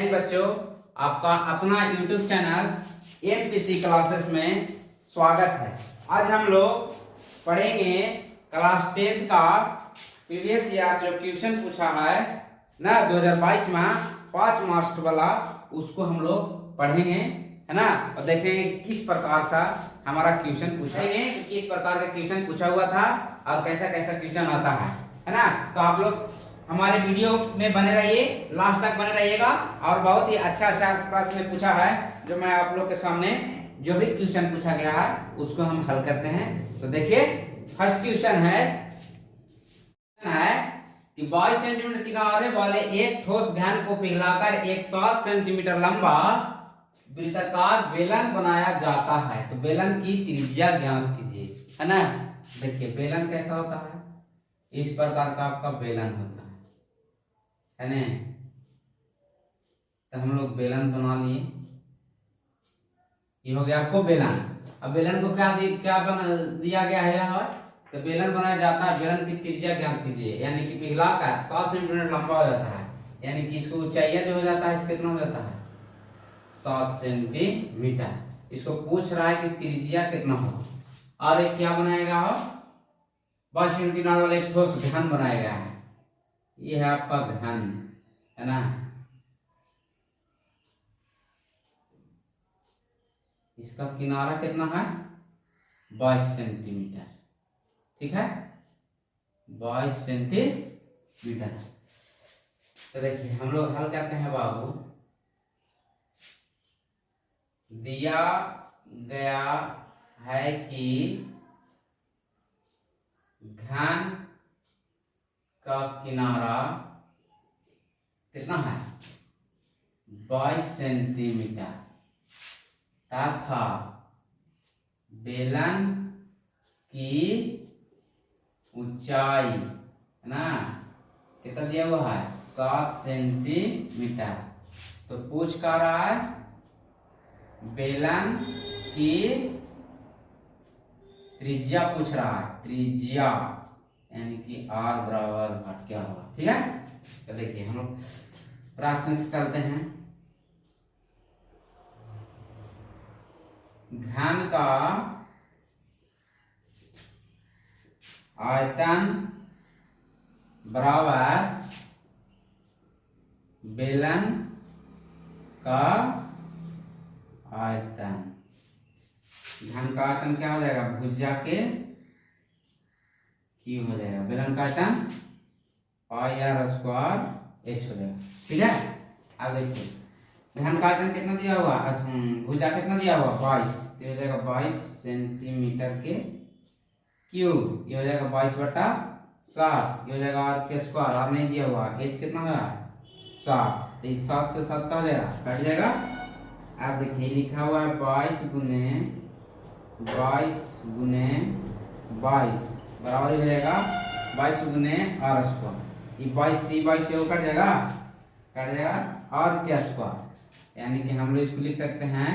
बच्चों, आपका अपना YouTube चैनल एमपीसी क्लासेस में स्वागत है। आज हम लोग पढ़ेंगे क्लास 10 का प्रीवियस ईयर जो क्वेश्चन पूछा है ना 2022 में 5 मार्क्स वाला, उसको हम लोग पढ़ेंगे, है ना। और देखेंगे किस प्रकार सा हमारा क्वेश्चन पूछेंगे, किस प्रकार का क्वेश्चन पूछा हुआ था और कैसा कैसा क्वेश्चन आता है ना। तो आप लोग हमारे वीडियो में बने रहिए, लास्ट तक बने रहिएगा। और बहुत ही अच्छा प्रश्न पूछा है जो मैं आप लोग के सामने जो भी क्वेश्चन पूछा गया है उसको हम हल करते हैं। तो देखिए, फर्स्ट क्वेश्चन है कि 22 सेंटीमीटर किनारे वाले एक ठोस घन को पिघलाकर एक 7 सेंटीमीटर लंबा वृत्ताकार बेलन बनाया जाता है। तो बेलन की त्रिज्या ज्ञात कीजिए, है ना। देखिए बेलन कैसा होता है, इस प्रकार का आपका बेलन होता है ना। तो हम लोग बेलन बना लिए, ये हो गया आपको बेलन। अब बेलन को क्या बना दिया गया है यहाँ, तो बेलन बनाया जाता है, बेलन की त्रिज्या ज्ञात कीजिए, यानी कि पिघलाकर 7 सेंटीमीटर लंबा हो जाता है, यानी कि इसको ऊंचाई जो हो जाता है कितना हो जाता है 7 सेंटीमीटर। इसको पूछ रहा है कि त्रिज्या कितना होगा। और एक क्या बनाएगा हो, 22 सेंटीमीटर वाले एक ठोस घन बनाया गया है, ये है आपका घन, है ना। इसका किनारा कितना है 22 सेंटीमीटर, ठीक है 22 सेंटीमीटर। तो देखिए हम लोग हल करते हैं बाबू। दिया गया है कि घन का किनारा कितना है 22 सेंटीमीटर तथा बेलन की ऊंचाई, है ना, कितना दिया हुआ है 7 सेंटीमीटर। तो पूछ कर रहा है बेलन की त्रिज्या पूछ रहा है, त्रिज्या यानी कि R बराबर घट क्या होगा, ठीक है। तो देखिए हम लोग प्रश्न से चलते हैं। घन का आयतन बराबर बेलन का आयतन। घन का आयतन क्या हो जाएगा, भुजा के क्यू हो जाएगा, बेलन का आयतन πr² h हो जाएगा, ठीक है। अब देखिए घन का आयतन कितना दिया हुआ, भुजा कितना दिया हुआ 22, तो हो जाएगा 22 सेंटीमीटर के क्यूब, ये हो जाएगा 22/7, ये हो जाएगा r²। और नहीं दिया हुआ h कितना होगा 7, तो 7 से 7 का हो जाएगा कट जाएगा। अब देखिए लिखा हुआ है 22 गुने 22 बराबर हो जाएगा 22 गुने r²। ये 22 से कट जाएगा और क्या स्क्वायर, यानी कि हम लोग इसको लिख सकते हैं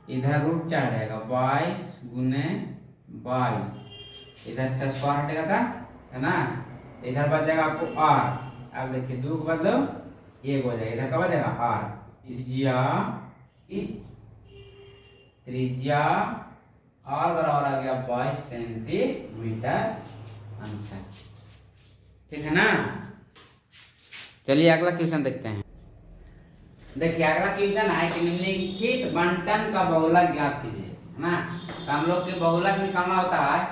इधर रूट 4 जाएगा 22 गुने 22, इधर से स्क्वायर हटेगा था, है ना। इधर बच जाएगा आपको r। अब देखिए 2 को बदलो 1 हो जाएगा, इधर का बच जाएगा r। त्रिज्या r बराबर आ गया 22 सेंटीमीटर आंसर, ठीक है ना। चलिए अगला क्वेश्चन देखते हैं। देखिए अगला क्वेश्चन है कि निम्नलिखित बंटन का बहुलक ज्ञात कीजिए, है ना। तो हम लोग के बहुलक निकालना होता है,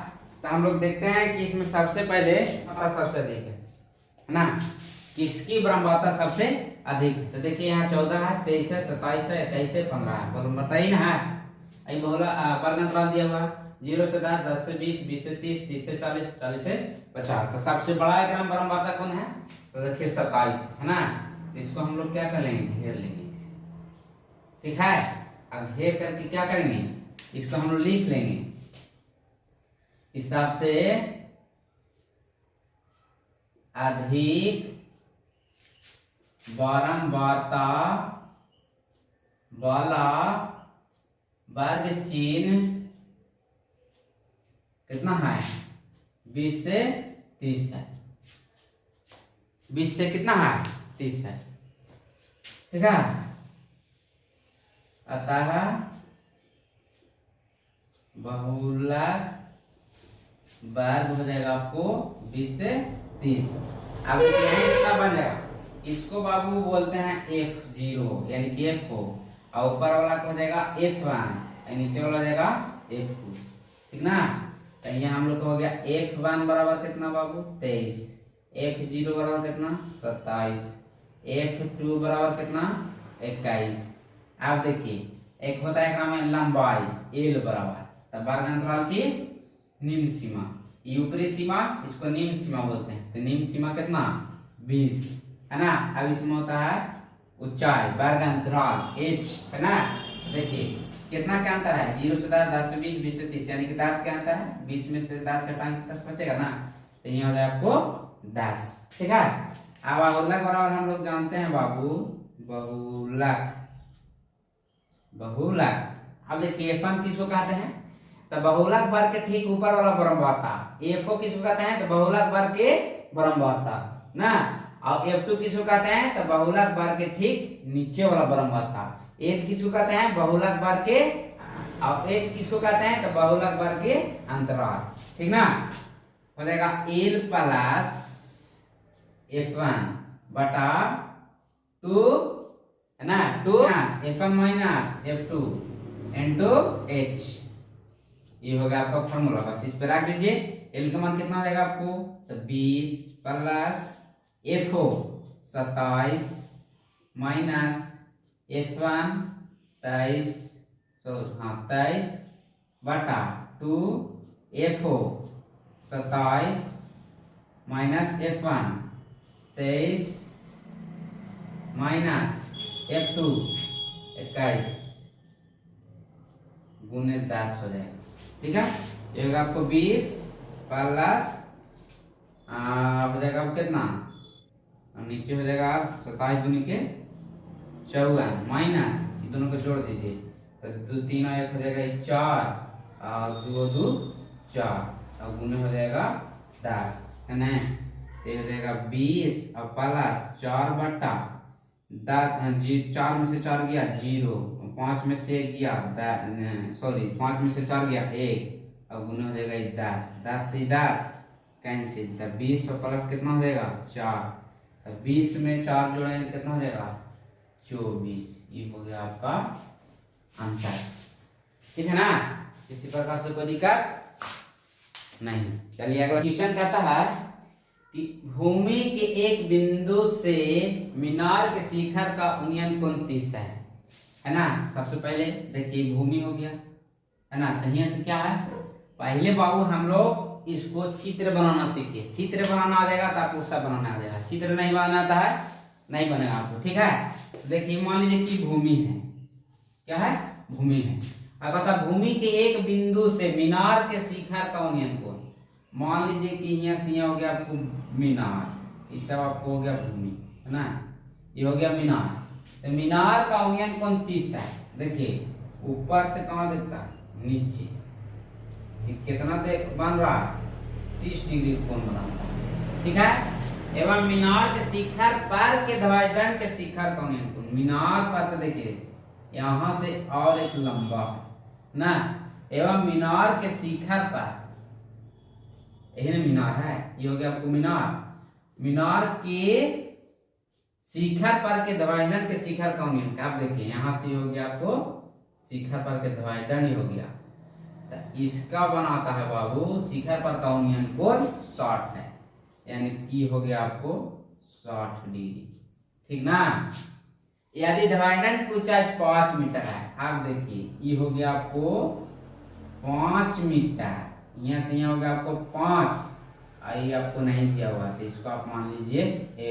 तो हम लोग देखते हैं कि इसमें सबसे पहले सबसे अधिक है ना, किसकी ब्रह्मता सबसे अधिक है। तो देखिए यहाँ 14 है, 23 है, 27 है, 21 है, 15 है, पर बताइए ना है बहुलक दिया हुआ 0 से 10, 10 से 20, 20 से 30, 30 से 40, 40 से 50। तो सबसे बड़ा क्रम ब्रह्मता कौन है, तो देखिए 27 है ना। इसको हम लोग क्या कर लेंगे, घेर लेंगे, ठीक है। अब घेर करके क्या करेंगे, इसको हम लोग लिख लेंगे हिसाब से अधिक बारंबारता वाला वर्ग चिन्ह कितना है 20 से 30 है, 20 से कितना है 30 है, ठीक है। अतः बहुलक वर्ग हो जाएगा आपको 20 से 30। अब कितना बन जाएगा, इसको बाबू बोलते हैं F0 यानी कि F4, और ऊपर वाला हो जाएगा F1 और नीचे वाला हो जाएगा F2, ठीक ना। तो यहाँ हम लोग को हो गया F1 बराबर कितना बाबू 23, F0 बराबर कितना 27, F2 बराबर कितना 21। अब देखिए एक होता है में लंबाई L बराबर, तब वर्ग अंतराल की निम्न सीमा, ये ऊपरी सीमा इसको निम्न सीमा बोलते हैं, तो निम्न सीमा कितना 20 है ना। अब इसमें होता है ऊंचाई वर्ग अंतराल h है ना। देखिए कितना क्या अंतर है, 0 से 10, 10 से 20, 20 से 30 यानी कि 10 का अंतर है, 20 में से 10 घटाएंगे 10 बचेगा ना, तो ये हो जाएगा आपको 10, ठीक है। अब बहुलक बराबर हम लोग जानते हैं बाबू बहुलक, बहुलक। अब देखिए F1 किसको कहते हैं, तो बहुलक वर्ग के ठीक ऊपर वाला ब्रह्मवार्ता, F4 किसको कहते हैं, तो बहुलक वर्ग के ब्रह्मवार्ता ना, और F2 किसको कहते हैं, तो बहुलक वर्ग के ठीक नीचे वाला ब्रह्मवार्ता, H किसको कहते हैं बहुलक वर्ग के, और H किसको कहते हैं, तो बहुलक वर्ग के अंतराल, ठीक ना। हो जाएगा L प्लस F1 बटा 2 है ना, 2 F1 minus F2 into H, ये हो गया आपका फॉर्मूला, बस इस पे रख दीजिए। L का मान कितना हो जाएगा आपको, तो 20 प्लस F4 27 माइनस F1 23, तो हाँ 23 बटा 2 F4 27 minus F1 23 minus F2 21 गुने 10 हो जाएगा, ठीक है। ये होगा आपको 20 प्लस हो जाएगा आपको कितना, नीचे हो जाएगा 27 गुनी के 54 माइनस ये दोनों को जोड़ दीजिए, तो 2 3 और 1 हो जाएगा 4 और 2 2 4 और गुने हो जाएगा 10 है ना। तो ये हो जाएगा 20 और प्लस 4 बटा 4 में से 4 गया 0, 5 में से गया 5 में से 4 गया 1 और गुना हो जाएगा 10, 10 से 10 कैंसिल, तो 20 और प्लस कितना हो जाएगा 4, तो 20 में 4 जोड़ेंगे कितना हो जाएगा 24, ये हो गया आपका आंसर, ठीक है ना। किसी प्रकार से कोई दिक्कत नहीं। चलिए अगला क्वेश्चन कहता है कि भूमि के एक बिंदु से मीनार के शिखर का उन्नयन कोण 30 है ना। सबसे पहले देखिए भूमि हो गया है ना, तो यहाँ से क्या है, पहले बाबू हम लोग इसको चित्र बनाना सीखिए, चित्र बनाना आ जाएगा तो आपको सब बनाना आ जाएगा, चित्र नहीं बनाना आता है नहीं बनेगा आपको, ठीक है। देखिए मान लीजिए कि भूमि है, क्या है भूमि है, अब बता भूमि के एक बिंदु से मीनार के शिखर का उन्नयन कोण, मान लीजिए कि यहाँ से यहाँ हो गया आपको मीनार, ये सब आपको हो गया भूमि है ना, ये हो गया मीनार, तो मीनार का उन्नयन कोण 30 है। देखिए ऊपर से कहाँ दिखता है नीचे, कितना बन रहा है 30 डिग्री कोण बना रहा है, ठीक है। एवं मीनार के शिखर पर के धरातल के शिखर का उन्नयन कोण, मीनार पर से देखिए यहाँ से और एक लंबा है ना, एवं मीनार के शिखर पर, यही ना मीनार है, ये हो गया आपको मीनार, मीनार के शिखर पर के धरातल के शिखर का उन्नयन, आप देखिए यहाँ से हो गया आपको शिखर पर के धरातल ही हो गया, तो इसका बनाता है बाबू शिखर पर का उन्नयन कोण 60 है, यानी कि हो गया आपको 60 डिग्री, ठीक ना। यदि धरातल की ऊंचाई 5 मीटर है, आप देखिए ये हो गया आपको 5 मीटर, यहाँ से यहाँ हो गया आपको 5, ये आपको नहीं दिया हुआ तो इसको आप मान लीजिए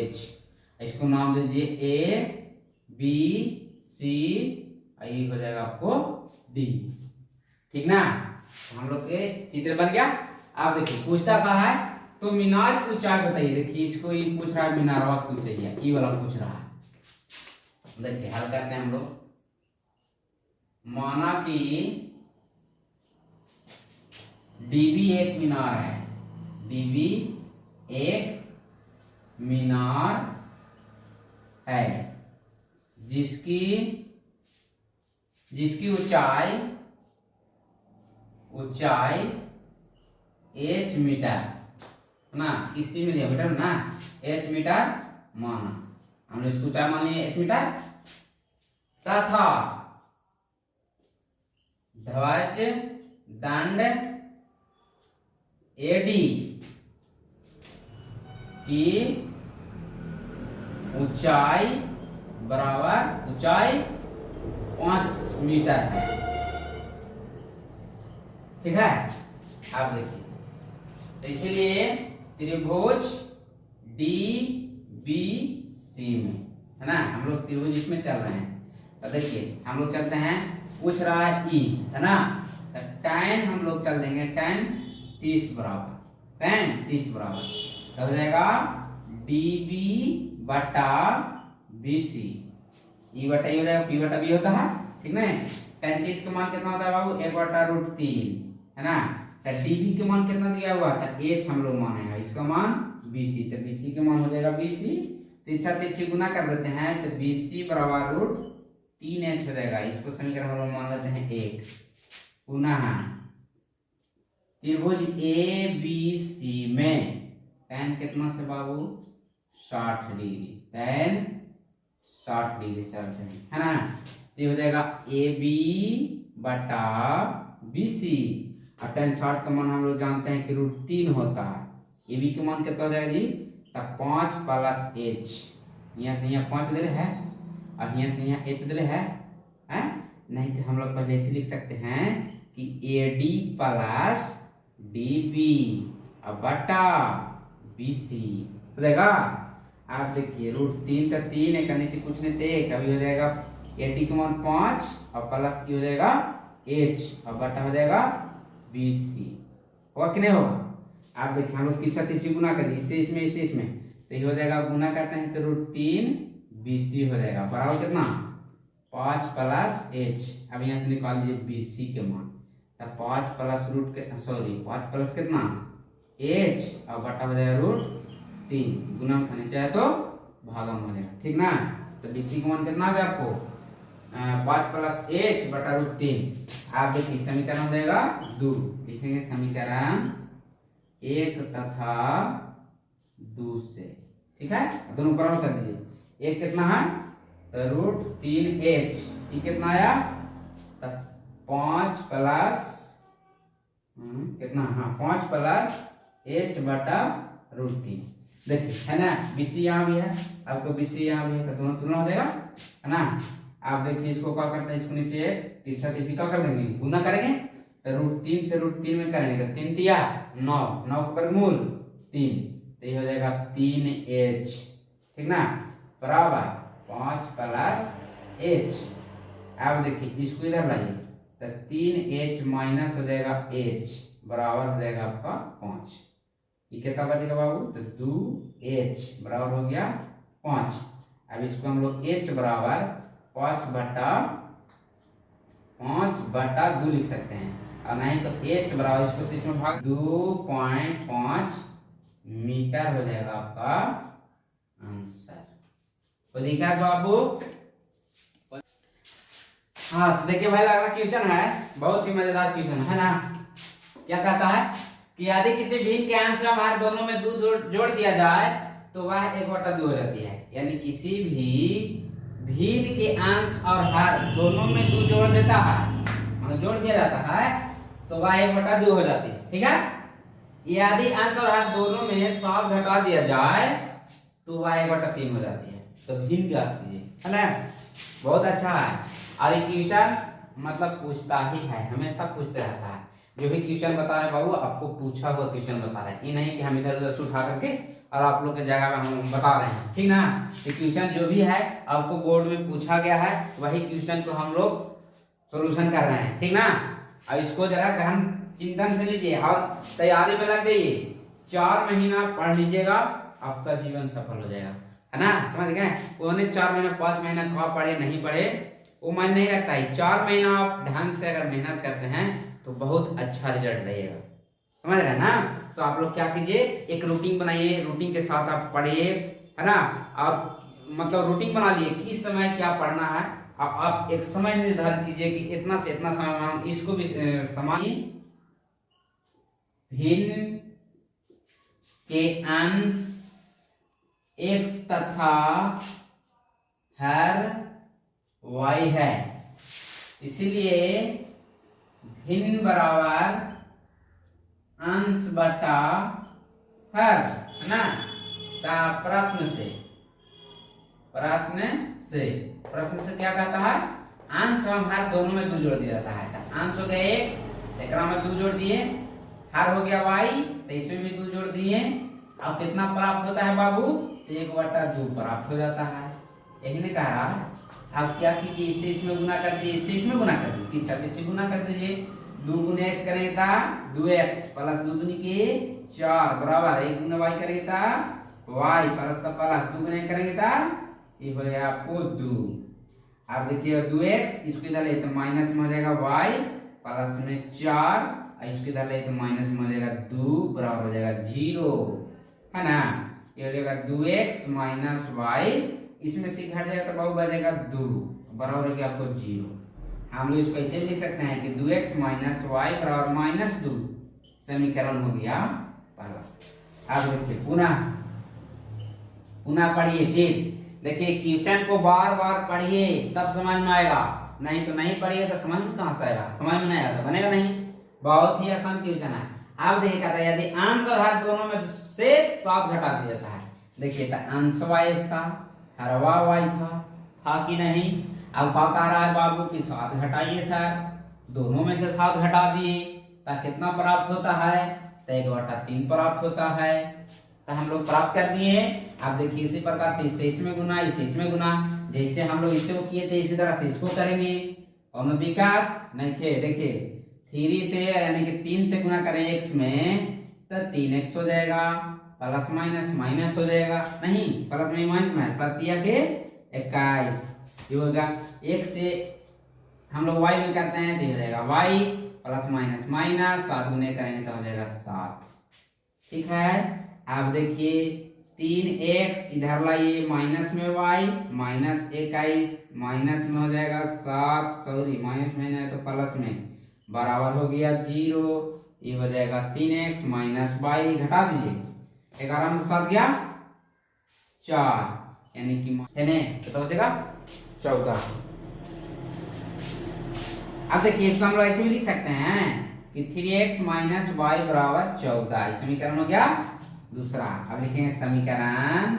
H, इसको नाम दीजिए A B C, ये हो जाएगा आपको D, ठीक ना। हम लोग के चित्र बन गया। आप देखिए पूछता कहा है, तो मीनार की ऊंचाई बताइए, देखिए इसको ये पूछ रहा है मीनारवा की ऊंचाई है, ये वाला पूछ रहा है, देखिए हल करते हैं हम लोग। माना कि डीबी एक मीनार है, डीबी एक मीनार है जिसकी जिसकी ऊंचाई h मीटर है ना, किसकी में लिया मीटर ना, h मीटर माना, हमने इसकी ऊंचाई मान ली h मीटर, तथा ध्वज दंड AD की ऊंचाई बराबर ऊंचाई 5 मीटर है। ठीक है, आप देखिए, तो इसीलिए त्रिभुज DBC में है ना, हम लोग त्रिभुज इसमें चल रहे हैं। तो देखिए हम लोग चलते हैं, पूछ रहा है E है ना, तो tan हम लोग चल देंगे tan 30 बराबर, tan 30 बराबर तो हो जाएगा DB बटा BC, E बटा E हो जाएगा, P बटा B होता है, ठीक ना। 35 का मान कितना होता है बाबू, 1/√3 है ना। तो DB के मान कितना दिया हुआ था, h हम लोग माने हैं, इसका मान BC, तो BC के मान हो जाएगा BC, तिरछा तिरछी गुना कर देते हैं तो BC बराबर √3h हो जाएगा। इसको समीकरण हम लोग मान लेते हैं 1। पुनः त्रिभुज ABC में tan कितना से बाबू 60 डिग्री, tan 60 डिग्री चलते हैं है ना, तो हो जाएगा AB बटा BC, और tan 60 का मान हम लोग जानते हैं कि √3 होता है। AB के मान कितना हो जाएगा जी, तब 5 + h, यहाँ से यहाँ 5 दे है और यहाँ से यहाँ h दे है, नहीं तो हम लोग पहले ऐसे लिख सकते हैं कि AD + DB और बटा BC हो जाएगा। आप देखिए √3 तो 3 है, नीचे कुछ नहीं थे, कभी हो जाएगा AD का मान 5 और प्लस की हो जाएगा h और बटा हो जाएगा BC, होगा कि नहीं होगा। आप देखिए हम लोग तिरछा तिरछी गुना करिए, इससे इसमें इससे इसमें, तो ये हो जाएगा, गुना करते हैं तो √3 BC हो जाएगा बराबर कितना 5 + h। अब यहाँ से निकाल लीजिए BC के मान, तब 5 प्लस कितना h और बटा हो जाएगा √3, गुना में था चाहे तो भागम हो जाएगा, ठीक ना। तो BC का मान कितना आ गया आपको 5 + h बटा √3। आप देखिए समीकरण हो जाएगा 2, लिखेंगे समीकरण 1 तथा 2 से, ठीक है, दोनों बराबर कर दीजिए। एक कितना है तो √3h, ये कितना आया तब 5 प्लस कितना, हाँ 5 + h बटा √3। देखिए है ना, BC यहाँ भी है, आपको BC यहाँ भी है, तो दोनों तुलना हो जाएगा है ना। आप देखिए इसको क्या करते हैं, इसको नीचे तिरछा तिरछी क्या कर देंगे, गुना करेंगे, तो √3 से √3 में करेंगे तो 3 तिया 9, 9 का वर्गमूल 3, तो ये हो जाएगा 3h, ठीक ना, बराबर 5 + h। अब देखिए इसको इधर लाइए, तो 3h माइनस हो जाएगा h बराबर हो जाएगा आपका 5, ये कितना बचेगा बाबू, तो 2h बराबर हो गया 5। अब इसको हम लोग h बराबर 5/2 लिख सकते हैं, और नहीं तो h बराबर इसको इसमें भाग 2.5 मीटर हो जाएगा आपका आंसर। तो देखा बाबू, हाँ तो देखिए भाई अगला क्वेश्चन है, बहुत ही मजेदार क्वेश्चन है ना। क्या कहता है कि यदि किसी भिन्न के अंश में हमारे दोनों में 2 जोड़ दिया जाए तो वह 1/2 हो जाती है। यानी किसी भी भिन्न के अंश और हर दोनों में 2 जोड़ देता है, मतलब जोड़ दिया जाता है तो वह 1/2 हो जाती है, ठीक है। यदि अंश और हर दोनों में 7 घटा दिया जाए तो वह 1/3 हो जाती है। तो भिन्न ज्ञात कीजिए, है ना, बहुत अच्छा है। और ये क्वेश्चन मतलब पूछता ही है, हमेशा पूछते रहता है। जो भी क्वेश्चन बता रहे बाबू आपको पूछा हुआ क्वेश्चन बता रहे हैं, ये नहीं कि हम इधर उधर से उठा करके और आप लोग के जगह में हम बता रहे हैं, ठीक ना। ये क्वेश्चन जो भी है आपको बोर्ड में पूछा गया है, वही क्वेश्चन को हम लोग सोल्यूशन कर रहे हैं, ठीक ना। और इसको जरा गहन चिंतन से लीजिए और तैयारी में लग जाइए। 4 महीना पढ़ लीजिएगा, आपका जीवन सफल हो जाएगा, है ना। समझ गए, उन्होंने 4 महीना 5 महीना कहाँ पढ़े नहीं पढ़े वो मायने नहीं रखता है। 4 महीना आप ढंग से अगर मेहनत करते हैं तो बहुत अच्छा रिजल्ट रहेगा, समझ रहे हैं ना। तो आप लोग क्या कीजिए, एक रूटीन बनाइए, रूटीन के साथ आप पढ़िए, है ना। आप मतलब रूटीन बना लिए किस समय क्या पढ़ना है, अब आप एक समय निर्धारित कीजिए कि इतना से इतना समय में हम इसको भी समान भिन्न के अंश x तथा हर y है, इसीलिए भिन्न बराबर अंश बटा हर, है ना। प्रश्न से क्या कहता है, अंश और हर दोनों में 2 जोड़ दिया जाता है। अंश हो गया x, एक में 2 जोड़ दिए, हर हो गया y, तो इसमें भी 2 जोड़ दिए। अब कितना प्राप्त होता है बाबू, तो 1/2 प्राप्त हो जाता है। यही ने कह रहा है। अब क्या कीजिए, इससे इसमें गुना कर दीजिए, इससे इसमें गुना कर दीजिए, 3 4 से गुना कर दीजिए। 2 गुने x करेंगे था 2x प्लस 2 दूनी के 4 बराबर 1 गुना y करेंगे था y प्लस का प्लस 2 गुना करेंगे था ये हो जाएगा आपको 2। अब देखिए 2x इसको इधर ले तो माइनस में हो जाएगा y प्लस में 4, इसको इधर ले तो माइनस में हो जाएगा 2 बराबर हो जाएगा 0, है ना। ये हो जाएगा 2x माइनस y, इसमें से घट जाएगा तो बाबू बचेगा 2 बराबर हो गया आपको 0। हम लोग इसको ऐसे भी लिख सकते हैं कि 2x माइनस y बराबर -2 समीकरण हो गया पहला। अब देखिए पुनः पढ़िए, फिर देखिए क्वेश्चन को बार बार पढ़िए तब समझ में आएगा, नहीं तो नहीं पढ़िए तो समझ में कहां से आएगा, समझ में नहीं आएगा तो बनेगा नहीं। बहुत ही आसान क्वेश्चन है। अब देखिए था यदि अंश और हर दोनों में से 7 घटा दिया जाता है, देखिए था अंश y था, हरवा y था कि नहीं। अब क्या कह रहा है बाबू की 7 घटाइए सर, दोनों में से 7 घटा दिए तो कितना प्राप्त होता है, तो 1/3 प्राप्त होता है। तो हम लोग प्राप्त कर दिए। अब देखिए इसी प्रकार से इससे इसमें गुना, इससे इसमें गुना, जैसे हम लोग इसको किए थे इसी तरह से इसको करेंगे और दिक्कत नहीं खे। देखिए 3 से यानी कि 3 से गुना करें x में तो 3x हो जाएगा, प्लस माइनस माइनस हो जाएगा, नहीं प्लस में माइनस में 7 के 21 ये होगा। 1 से हम लोग y में करते हैं तो हो जाएगा y प्लस माइनस माइनस 7 गुने करेंगे तो हो जाएगा 7, ठीक है। अब देखिए 3x इधर लाइए माइनस में y माइनस 21 माइनस में हो जाएगा 7, सॉरी माइनस में है तो प्लस में बराबर हो गया 0, ये हो जाएगा 3x माइनस y, घटा दीजिए 11 में 7 गया 4 यानी कि तो हो जाएगा 14। अब देखिए इसको हम लोग ऐसे भी लिख सकते हैं कि 3x माइनस y बराबर 14, समीकरण हो गया दूसरा। अब लिखेंगे समीकरण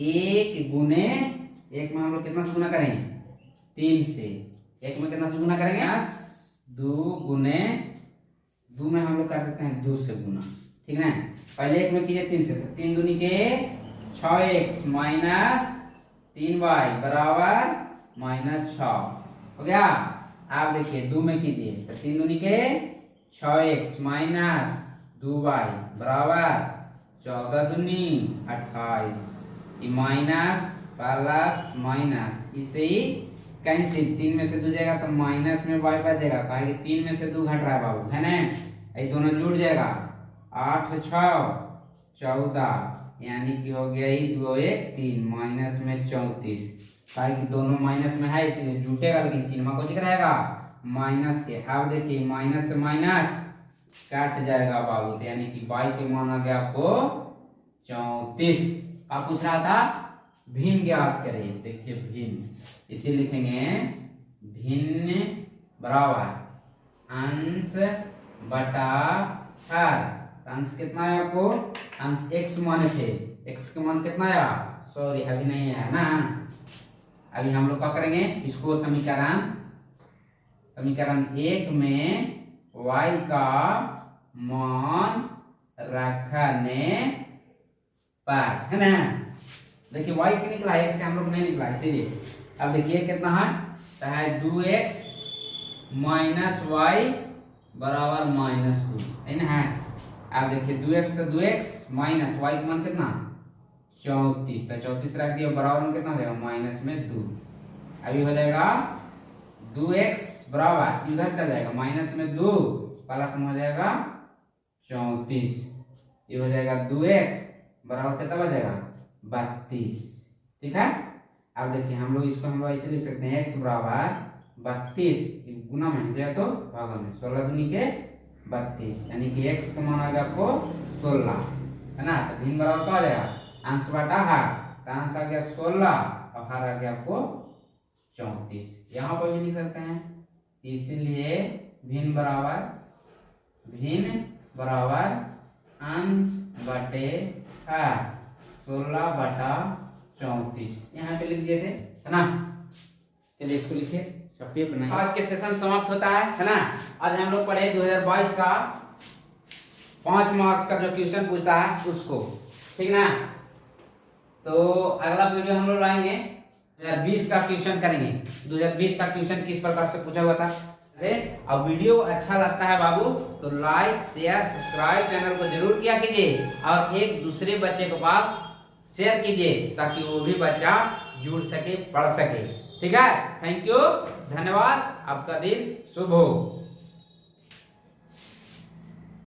1 गुने 1 में हम लोग कितना से गुना करें 3 से, 1 में कितना से गुना करेंगे 2 गुने 2 में हम लोग कर देते हैं 2 से गुना, ठीक है। पहले 1 में कीजिए 3 से, तो 3 दूनी के 6x माइनस 3y बराबर -6 हो गया। आप देखिए 2 में कीजिए तो 3 दूनी के 6x माइनस 2y बराबर 14 दूनी 28, माइनस प्लस माइनस इसे ही कैंसिल, 3 में से 2 जाएगा तो माइनस में y बचेगा, कहा कि 3 में से 2 घट रहा है बाबू, है ना। ये दोनों जुड़ जाएगा 8 6 14 यानी कि हो गया ही 2 1 3 माइनस में 34, कहा कि दोनों माइनस में है इसलिए जुटेगा, लेकिन चिन्ह को दिख रहेगा माइनस के। अब देखिए माइनस से माइनस काट जाएगा बाबू, तो यानी कि y के मान आ गया आपको 34। आप पूछ रहा था भिन्न ज्ञात करिए, देखिए भिन्न इसे लिखेंगे भिन्न बराबर अंश बटा हर। अंश कितना है आपको, अंश x माने थे, x का मान कितना आया, सॉरी अभी नहीं आया ना। अभी हम लोग क्या करेंगे, इसको समीकरण 1 में y का मान रखने पर, है ना। देखिए y क्या निकला है, x का हम लोग नहीं निकला इसीलिए। अब देखिए कितना है 2x माइनस y बराबर -2, है ना। अब देखिए 2x तो 2x माइनस y का मान कितना 34, तो 34 रख दिया बराबर में कितना हो जाएगा माइनस में 2। अभी हो जाएगा 2x बराबर इधर चल जाएगा माइनस में 2 प्लस में हो जाएगा 34, ये हो जाएगा 2x बराबर कितना बन जाएगा 32, ठीक है। अब देखिए हम लोग इसको ऐसे लिख सकते हैं x बराबर 32 गुना में जाए तो भागा में 16 दूनी के 32 यानी कि x का मान आ गया आपको 16 है ना। तो भिन्न बराबर क्या हो जाएगा अंश बटा हार, तो अंश आ गया 16 और हार आ गया आपको 34। यहाँ पर भी लिख सकते हैं, इसीलिए भिन्न बराबर अंश बटे हार 16 बटा 34 यहाँ पे लिख दिए थे है ना। चलिए इसको लिखिए छपिए बनाइए। आज के सेशन समाप्त होता है ना। आज हम लोग पढ़े 2022 का 5 मार्क्स का जो क्वेश्चन पूछता है उसको, ठीक ना। तो अगला वीडियो हम लोग लाएंगे 2020 का क्वेश्चन करेंगे। 2020 का क्वेश्चन किस प्रकार से पूछा हुआ था। अब वीडियो अच्छा लगता है बाबू तो लाइक शेयर सब्सक्राइब चैनल को जरूर किया कीजिए और एक दूसरे बच्चे के पास शेयर कीजिए ताकि वो भी बच्चा जुड़ सके पढ़ सके। ठीक है, थैंक यू, धन्यवाद, आपका दिन शुभ हो।